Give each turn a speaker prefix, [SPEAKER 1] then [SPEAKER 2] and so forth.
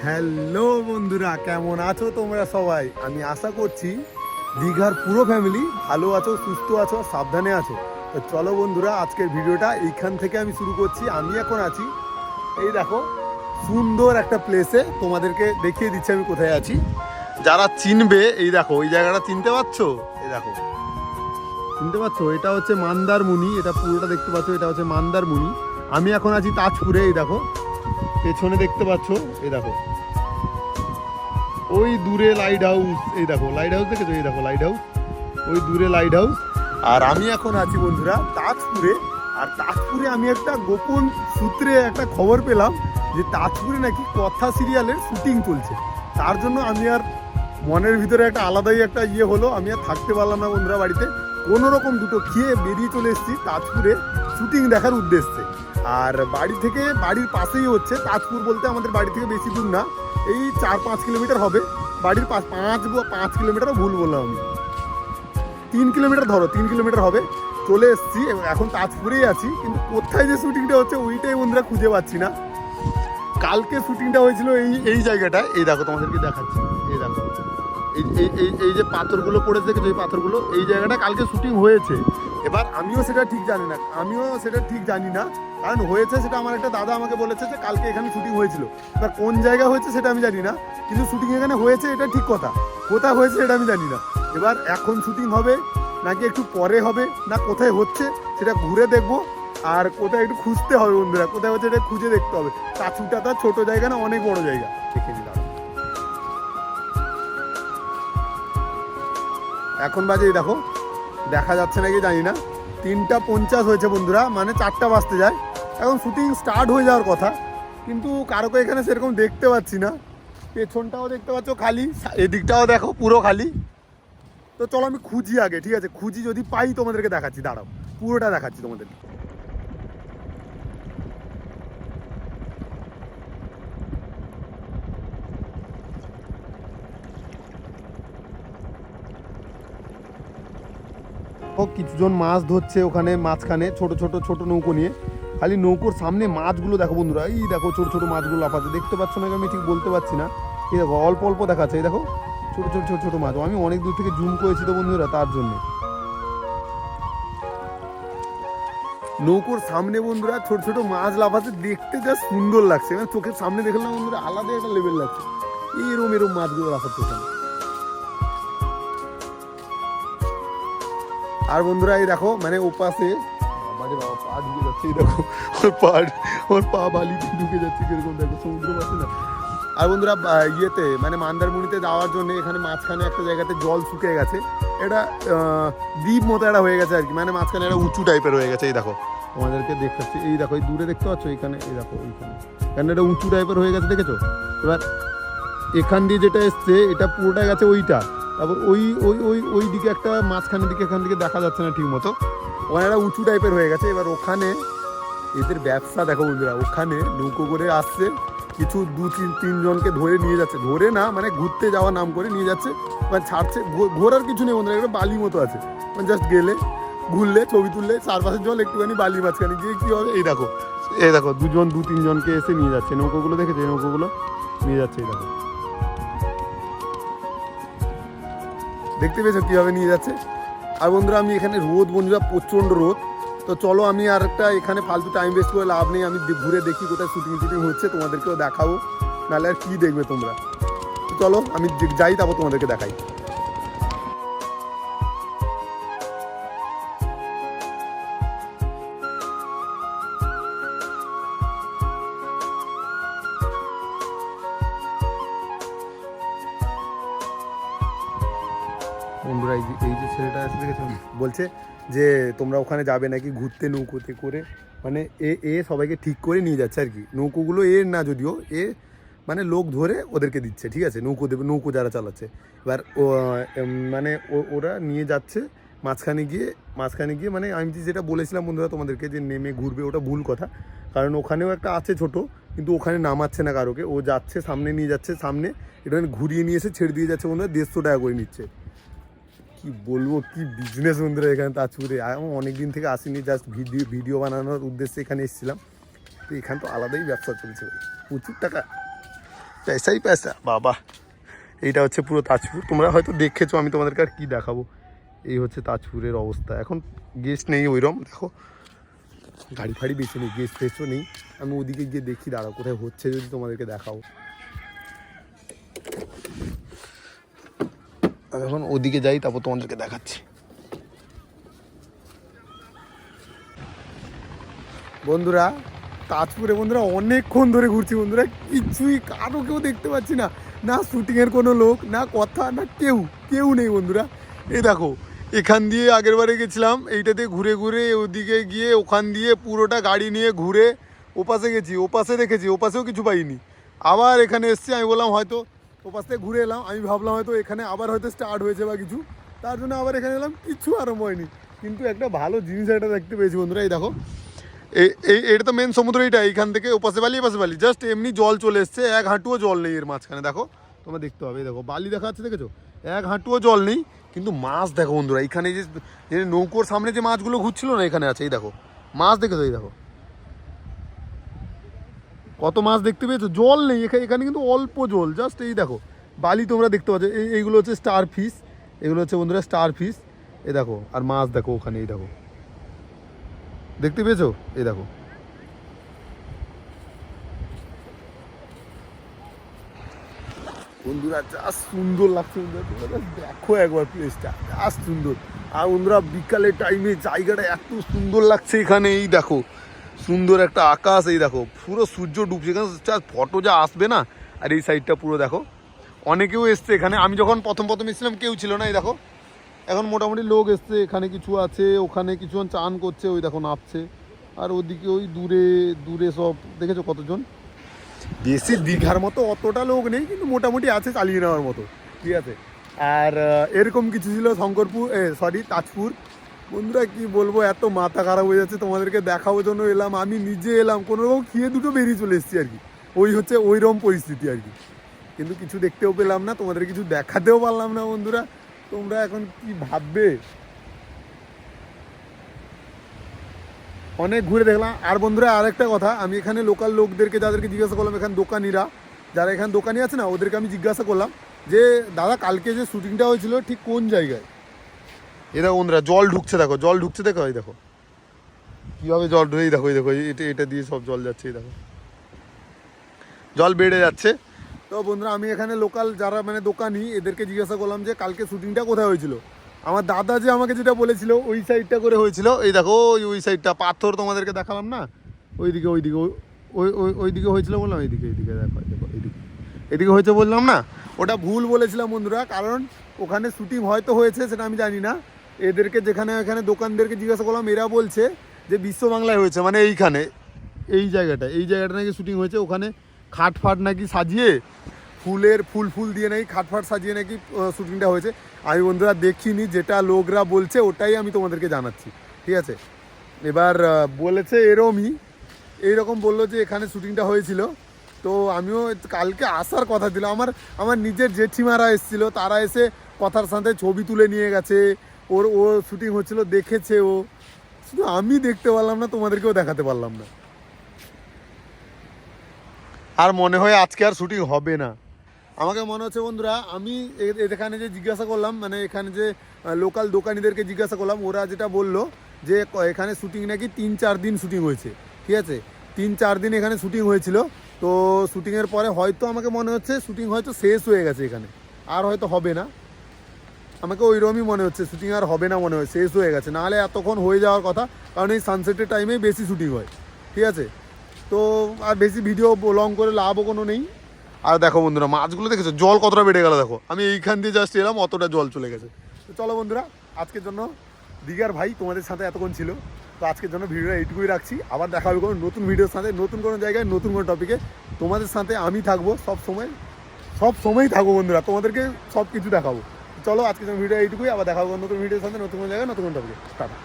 [SPEAKER 1] Hello বন্ধুরা, কেমন আছো তোমরা সবাই? আমি আশা করছি দীঘার পুরো ফ্যামিলি ভালো আছো, সুস্থ আছো, সাবধানে আছো। তো চলো বন্ধুরা, আজকের ভিডিওটা এইখান থেকে আমি শুরু করছি। আমি এখন আছি, এই দেখো, সুন্দর একটা প্লেসে। তোমাদেরকে দেখিয়ে দিচ্ছি আমি কোথায় আছি। যারা চিনবে, এই দেখো, ওই জায়গাটা চিনতে পারছো? এই দেখো, চিনতে পারছো? এটা হচ্ছে মন্দারমণি। এটা পুরোটা দেখতে পাচ্ছ, এটা হচ্ছে মন্দারমণি। আমি এখন আছি তাজপুরে। এই দেখো, পেছনে দেখতে পাচ্ছ, এই দেখো, ওই দূরে লাইট হাউস। এই দেখো লাইট হাউস, দেখেছো? এই দেখো লাইট হাউস, ওই দূরে লাইট হাউস। আর আমি এখন আছি বন্ধুরা তাজপুরে। আর তাজপুরে আমি একটা গোপন সূত্রে একটা খবর পেলাম যে তাজপুরে নাকি কথা সিরিয়ালের শুটিং চলছে। তার জন্য আমি আর মনের ভিতরে একটা আলাদাই একটা হলো। আমি আর থাকতে পারলাম না বন্ধুরা বাড়িতে। কোনো রকম দুটো খেয়ে বেরিয়ে চলে এসেছি তাজপুরে শুটিং দেখার উদ্দেশ্যে। আর বাড়ি থেকে, বাড়ির পাশেই হচ্ছে তাজপুর, বলতে আমাদের বাড়ি থেকে বেশি দূর না, এই 4-5 কিলোমিটার হবে। বাড়ির 5 কিলোমিটারও ভুল বললাম আমি, 3 কিলোমিটার ধরো, 3 কিলোমিটার হবে। চলে এসেছি, এখন তাজপুরেই আছি। কিন্তু কোথায় যে শুটিংটা হচ্ছে ওইটাই বন্ধুরা খুঁজে পাচ্ছি না। কালকে শুটিংটা হয়েছিল এই এই জায়গাটায়। এই দেখো, তোমাদেরকে দেখাচ্ছি। এই দেখো, এই এই এই এই যে পাথরগুলো পড়েছে, দেখেছো? এই পাথরগুলো, এই জায়গাটা কালকে শুটিং হয়েছে। এবার আমিও সেটা ঠিক জানি না, কারণ হয়েছে সেটা আমার একটা দাদা আমাকে বলেছে যে কালকে এখানে শুটিং হয়েছিল। এবার কোন জায়গা হয়েছে সেটা আমি জানি না, কিন্তু শুটিং এখানে হয়েছে এটা ঠিক কথা। কোথায় হয়েছে এটা আমি জানি না। এবার এখন শুটিং হবে নাকি একটু পরে হবে, না কোথায় হচ্ছে সেটা ঘুরে দেখবো। আর কোথায় একটু খুঁজতে হবে বন্ধুরা, কোথায় হচ্ছে এটা খুঁজে দেখতে হবে। তাছুটা তার ছোট জায়গা না, অনেক বড় জায়গা। দেখে নিলাম। এখন বাজে, দেখো, দেখা যাচ্ছে নাকি জানি না, 3:50 হয়েছে বন্ধুরা, মানে 4টা বাজতে যায়। এখন শুটিং স্টার্ট হয়ে যাওয়ার কথা, কিন্তু কারোকে এখানে সেরকম দেখতে পাচ্ছি না। পেছনটাও দেখতে পাচ্ছ খালি, এদিকটাও দেখো পুরো খালি। তো চলো আমি খুঁজি আগে, ঠিক আছে? খুঁজি, যদি পাই তোমাদেরকে দেখাচ্ছি। দাঁড়াও, পুরোটা দেখাচ্ছি তোমাদেরকে। কিছুজন মাছ ধরছে ওখানে মাঝখানে, ছোট ছোট ছোট নৌকো নিয়ে। খালি নৌকোর সামনে মাছগুলো দেখো বন্ধুরা, এই দেখো ছোট ছোট মাছগুলো লাফাচ্ছে। দেখতে পাচ্ছ না, আমি ঠিক বলতে পারছি না। এই দেখো অল্প অল্প দেখাচ্ছে, এই দেখো ছোট ছোট ছোট ছোট মাছ। আমি অনেক দূর থেকে জুম করেছি তো বন্ধুরা, তার জন্য। নৌকোর সামনে বন্ধুরা ছোট ছোট মাছ লাফাচ্ছে, দেখতে যা সুন্দর লাগছে। মানে চোখের সামনে দেখলাম বন্ধুরা, আলাদা একটা লেভেল লাগছে। এরম এরম মাছগুলো লাফাচ্ছে ওখানে। আর বন্ধুরা এই দেখো, মানে ওপাশে, বাবা পা ঢুকে যাচ্ছে। এই দেখো ওর পা বালিতে ঢুকে যাচ্ছে কিরকম, দেখো সমুদ্র পাশে না। আর বন্ধুরা ইয়েতে, মানে মন্দারমণিতে যাওয়ার জন্য এখানে মাঝখানে একটা জায়গাতে জল শুকিয়ে গেছে। এটা দ্বীপ মতো একটা হয়ে গেছে আর কি, মানে মাঝখানে একটা উঁচু টাইপের হয়ে গেছে। এই দেখো, তোমাদেরকে দেখাচ্ছি। এই দেখো, এই দূরে দেখতে পাচ্ছ এখানে, এই দেখো এইখানে, এখানে একটা উঁচু টাইপের হয়ে গেছে, দেখেছো? এবার এখান দিয়ে যেটা এসছে এটা পুরোটা গেছে ওইটা। তারপর ওই ওই ওই ওই দিকে একটা মাঝখানের দিকে, এখান থেকে দেখা যাচ্ছে না ঠিক মতো, ওখানে একটা উঁচু টাইপের হয়ে গেছে। এবার ওখানে এদের ব্যবসা দেখো বন্ধুরা, ওখানে নৌকো করে আসছে, কিছু 2-3 জনকে ধরে নিয়ে যাচ্ছে। ধরে না, মানে ঘুরতে যাওয়ার নাম করে নিয়ে যাচ্ছে। মানে ছাড়ছে, ঘোরার কিছু নেই বন্ধুরা, একটা বালি মতো আছে। মানে জাস্ট গেলে, ঘুরলে, ছবি তুললে, চারপাশের জল, একটুখানি বালি মাঝখানে গিয়ে কী হবে। এই দেখো, এই দেখো 2-3 জনকে এসে নিয়ে যাচ্ছে। নৌকোগুলো দেখেছে? এই নৌকোগুলো নিয়ে যাচ্ছে, এই দেখো, দেখতে পেয়েছো কীভাবে নিয়ে যাচ্ছে। আর বন্ধুরা আমি এখানে রোদ বন্ধুরা, প্রচণ্ড রোদ। তো চলো, আমি আর একটা এখানে ফালতু টাইম ওয়েস্ট করে লাভ নেই। আমি ঘুরে দেখি কোথায় শুটিং হচ্ছে, তোমাদেরকেও দেখাবো। নাহলে আর কী দেখবে তোমরা। চলো আমি যাই, তারপর তোমাদেরকে দেখাই। বন্ধুরা এই যে ছেলেটা আছে, দেখেছো? বলছে যে তোমরা ওখানে যাবে নাকি ঘুরতে নৌকোতে করে। মানে এ সবাইকে ঠিক করে নিয়ে যাচ্ছে আর কি। নৌকোগুলো এর না, যদিও এ মানে লোক ধরে ওদেরকে দিচ্ছে, ঠিক আছে? নৌকো যারা চালাচ্ছে। এবার মানে ওরা নিয়ে যাচ্ছে মাঝখানে গিয়ে মানে আমি যেটা বলেছিলাম বন্ধুরা তোমাদেরকে, যে নেমে ঘুরবে, ওটা ভুল কথা। কারণ ওখানেও একটা আছে ছোট, কিন্তু ওখানে নামাচ্ছে না কারোকে। ও যাচ্ছে সামনে, নিয়ে যাচ্ছে সামনে, এটা ঘুরিয়ে নিয়ে এসে ছেড়ে দিয়ে যাচ্ছে বন্ধুরা। 150 টাকা করে নিচ্ছে। কি বলবো, কি বিজনেস বন্ধুরা এখানে তাজপুরে। আমি অনেক দিন থেকে আসিনি, জাস্ট ভিডিও বানানোর উদ্দেশ্যে এখানে এসেছিলাম। তো এখানে তো আলাদাই ব্যবসা চলছে ভাই, প্রচুর টাকা। পয়সাই পয়সা বাবা। এইটা হচ্ছে পুরো তাজপুর, তোমরা হয়তো দেখেছো, আমি তোমাদেরকে আর কি দেখাবো। এই হচ্ছে তাজপুরের অবস্থা। এখন গেস্ট নেই ওইরকম, দেখো গাড়ি ফাড়ি বেশি নেই, গেস্ট ফেস্টও নেই। আমি ওদিকে গিয়ে দেখি, দাঁড়াও কোথায় হচ্ছে যদি তোমাদেরকে দেখাবো। আমি এখন ওদিকে যাই, তারপর তোমাদেরকে দেখাচ্ছি। বন্ধুরা তাজপুরে বন্ধুরা অনেকক্ষণ ধরে ঘুরছি বন্ধুরা, কিছুই কারো কেউ দেখতে পাচ্ছি না, না শুটিংয়ের কোনো লোক, না কথা, না কেউ নেই বন্ধুরা। এই দেখো এখান দিয়ে আগের বারে গেছিলাম, এইটাতে ঘুরে ঘুরে ওদিকে গিয়ে ওখান দিয়ে পুরোটা গাড়ি নিয়ে ঘুরে ওপাশে গেছি, ওপাশে দেখেছি, ওপাশেও কিছু পাইনি। আবার এখানে এসছি, আমি বললাম হয়তো ওপাশ থেকে ঘুরে এলাম, আমি ভাবলাম হয়তো এখানে আবার হয়তো স্টার্ট হয়েছে বা কিছু, তার জন্য আবার এখানে এলাম, কিছু আরম্ভ হয়নি। কিন্তু একটা ভালো জিনিস একটা দেখতে পেয়েছি বন্ধুরা। এই দেখো এটা তো মেন সমুদ্র, এইটা এইখান থেকে ওপাশে বালি এপাশে বালি, জাস্ট এমনি জল চলে এসছে, এক হাঁটুও জল নেই এর মাঝখানে। দেখো তোমরা দেখতে হবে, দেখো বালি দেখা যাচ্ছে, দেখেছো এক হাঁটুও জল নেই, কিন্তু মাছ দেখো বন্ধুরা। এইখানে যে নৌকোর সামনে যে মাছগুলো ঘুরছিল না, এখানে আছে, এই দেখো মাছ দেখেছো, এই দেখো কত মাছ দেখতে পেয়েছো। জল নেই এখানে, কিন্তু অল্প জল, জাস্ট এই দেখো বালি তোমরা দেখতে পাচ্ছ। এইগুলো হচ্ছে স্টার ফিশ, এগুলো হচ্ছে বন্ধুরা স্টার ফিশ। এই দেখো আর মাছ দেখো ওখানে, এই দেখো দেখতে পেয়েছো, এই দেখো বন্ধুরা যা সুন্দর লাগছে বন্ধুরা, দেখো একবার প্লেসটা যা সুন্দর। আর বন্ধুরা বিকালের টাইমে জায়গাটা এত সুন্দর লাগছে এখানে, এই দেখো সুন্দর একটা আকাশ, এই দেখো পুরো সূর্য ডুবছে এখানে, ফটো যা আসবে না। আর এই সাইডটা পুরো দেখো, অনেকেও এসছে এখানে। আমি যখন প্রথম এসেছিলাম কেউ ছিল না, এই দেখো এখন মোটামুটি লোক এসছে, এখানে কিছু আছে, ওখানে কিছুজন চান করছে, ওই দেখো নাপছে। আর ওদিকে ওই দূরে সব দেখেছো কতজন। বেশি দীঘার মতো অতটা লোক নেই, কিন্তু মোটামুটি আছে চালিয়ে নেওয়ার মতো, ঠিক আছে। আর এরকম কিছু ছিল শঙ্করপুর, তাজপুর। বন্ধুরা কি বলবো, এত মাথা খারাপ হয়ে যাচ্ছে, তোমাদেরকে দেখাবার জন্য এলাম, আমি নিজে এলাম কোনো রকম খেয়ে দুটো বেরিয়ে চলে এসেছি আর কি। ওইরকম পরিস্থিতি আর কি, কিন্তু কিছু দেখতেও পেলাম না, তোমাদের কিছু দেখাতেও পারলাম না বন্ধুরা। তোমরা এখন কি ভাববে, অনেক ঘুরে দেখলাম। আর বন্ধুরা আরেকটা কথা, আমি এখানে লোকাল লোকদেরকে যাদেরকে জিজ্ঞাসা করলাম, এখানে দোকানিরা যারা এখানে দোকানি আছে না, ওদেরকে আমি জিজ্ঞাসা করলাম যে দাদা কালকে যে শুটিংটা হয়েছিল ঠিক কোন জায়গায়। এ দেখো বন্ধুরা জল ঢুকছে, দেখো জল ঢুকছে, দেখো এই দেখো কীভাবে জল ঢুকে, দেখো এই দেখো এটা দিয়ে সব জল যাচ্ছে, এই দেখো জল বেড়ে যাচ্ছে। তো বন্ধুরা আমি এখানে লোকাল যারা মানে দোকানি, এদেরকে জিজ্ঞাসা করলাম যে কালকে শুটিংটা কোথায় হয়েছিল। আমার দাদা যে আমাকে যেটা বলেছিল ওই সাইডটা করে হয়েছিল, এই দেখো ওই সাইডটা পাথর তোমাদেরকে দেখালাম না, ওইদিকে ওইদিকে হয়েছিল বললাম, এইদিকে দেখো এদিকে হয়েছে বললাম না, ওটা ভুল বলেছিলাম বন্ধুরা, কারণ ওখানে শুটিং হয়তো হয়েছে সেটা আমি জানি না। এদেরকে এখানে দোকানদেরকে জিজ্ঞাসা করলাম, এরা বলছে যে বিশ্ব বাংলায় হয়েছে, মানে এইখানে এই জায়গাটা নাকি শুটিং হয়েছে। ওখানে খাট ফাট নাকি সাজিয়ে ফুল দিয়ে নাকি খাট ফাট সাজিয়ে নাকি শুটিংটা হয়েছে। আমি বন্ধুরা দেখিনি, যেটা লোকরা বলছে ওটাই আমি তোমাদেরকে জানাচ্ছি, ঠিক আছে। এবার বলেছে এইরকম বললো যে এখানে শুটিংটা হয়েছিল। তো আমিও কালকে আসার কথা ছিল, আমার নিজের জেঠিমারা এসেছিলো, তারা এসে কথার সাথে ছবি তুলে নিয়ে গেছে, ও শুটিং হচ্ছিলো দেখেছে, ও শুধু আমি দেখতে পারলাম না, তোমাদেরকেও দেখাতে পারলাম না। আর মনে হয় আজকে আর শুটিং হবে না, আমাকে মনে হচ্ছে বন্ধুরা। আমি এখানে যে জিজ্ঞাসা করলাম, মানে এখানে যে লোকাল দোকানিদেরকে জিজ্ঞাসা করলাম, ওরা যেটা বললো যে এখানে শুটিং নাকি 3-4 দিন শুটিং হয়েছে, ঠিক আছে 3-4 দিন এখানে শুটিং হয়েছিল। তো শুটিংয়ের পরে হয়তো আমাকে মনে হচ্ছে শুটিং হয়তো শেষ হয়ে গেছে এখানে, আর হয়তো হবে না। আমাকে ওইরকমই মনে হচ্ছে, শুটিং আর হবে না মনে হয়, শেষ হয়ে গেছে, নাহলে এতক্ষণ হয়ে যাওয়ার কথা, কারণ এই সানসেটের টাইমেই বেশি শুটিং হয়, ঠিক আছে। তো আর বেশি ভিডিও লং করে লাভও কোনো নেই। আর দেখো বন্ধুরা মাছগুলো দেখেছো, জল কতটা বেড়ে গেল দেখো, আমি এইখান দিয়ে জাস্ট এলাম, অতটা জল চলে গেছে। তো চলো বন্ধুরা, আজকের জন্য দীঘার ভাই তোমাদের সাথে এতক্ষণ ছিল। তো আজকের জন্য ভিডিওটা এইটুকুই রাখছি, আবার দেখা হবে কোনো নতুন ভিডিওর সাথে, নতুন কোনো জায়গায়, নতুন কোনো টপিকে। তোমাদের সাথে আমি থাকবো সব সময়ই থাকবো বন্ধুরা, তোমাদেরকে সব কিছু দেখাবো। চলো আজকের জন্য ভিডিও এইটুকুই, আবার দেখা হবে নতুন ভিডিওর সাথে, নতুন কোনো জায়গায়, নতুন কোনো টপিকে। টাটা।